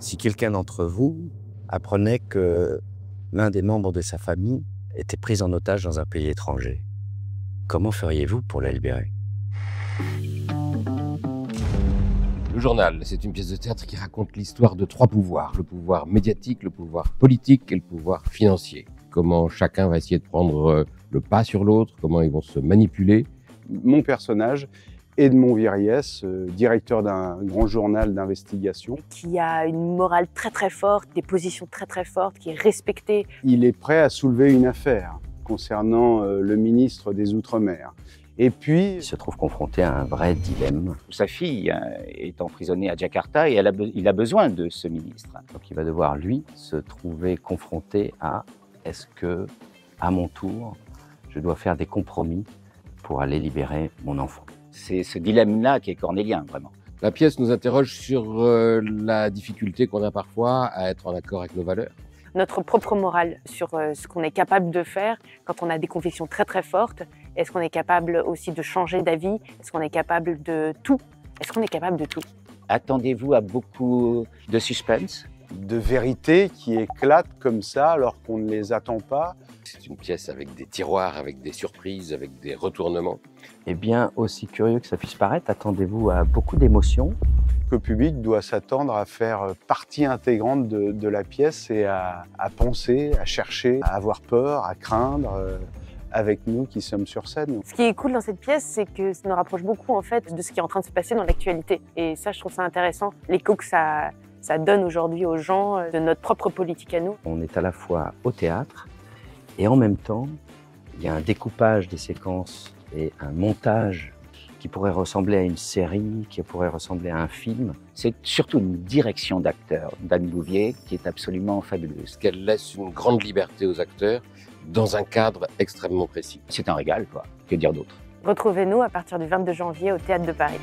Si quelqu'un d'entre vous apprenait que l'un des membres de sa famille était pris en otage dans un pays étranger, comment feriez-vous pour la libérer? Le journal, c'est une pièce de théâtre qui raconte l'histoire de trois pouvoirs. Le pouvoir médiatique, le pouvoir politique et le pouvoir financier. Comment chacun va essayer de prendre le pas sur l'autre, comment ils vont se manipuler. Mon personnage, Edmond Viriès, directeur d'un grand journal d'investigation. Qui a une morale très forte, des positions très fortes, qui est respecté. Il est prêt à soulever une affaire concernant le ministre des Outre-mer. Et puis, Il se trouve confronté à un vrai dilemme. Sa fille est emprisonnée à Jakarta et il a besoin de ce ministre. Donc il va devoir, lui, se trouver confronté à est-ce que, à mon tour, je dois faire des compromis pour aller libérer mon enfant? C'est ce dilemme-là qui est cornélien, vraiment. La pièce nous interroge sur la difficulté qu'on a parfois à être en accord avec nos valeurs. Notre propre morale sur ce qu'on est capable de faire quand on a des convictions très fortes. Est-ce qu'on est capable aussi de changer d'avis? Est-ce qu'on est capable de tout? Est-ce qu'on est capable de tout? Attendez-vous à beaucoup de suspense. de vérités qui éclatent comme ça alors qu'on ne les attend pas. C'est une pièce avec des tiroirs, avec des surprises, avec des retournements. Eh bien, aussi curieux que ça puisse paraître, attendez-vous à beaucoup d'émotions. Le public doit s'attendre à faire partie intégrante de la pièce et à penser, à chercher, à avoir peur, à craindre avec nous qui sommes sur scène. Ce qui est cool dans cette pièce, c'est que ça nous rapproche beaucoup en fait de ce qui est en train de se passer dans l'actualité. Et ça, je trouve ça intéressant. L'écho que ça donne aujourd'hui aux gens de notre propre politique à nous. On est à la fois au théâtre et en même temps, il y a un découpage des séquences et un montage qui pourrait ressembler à une série, qui pourrait ressembler à un film. C'est surtout une direction d'acteur d'Anne Bouvier qui est absolument fabuleuse. Qu'elle laisse une grande liberté aux acteurs dans un cadre extrêmement précis. C'est un régal, quoi. Que dire d'autre? Retrouvez-nous à partir du 22 janvier au Théâtre de Paris.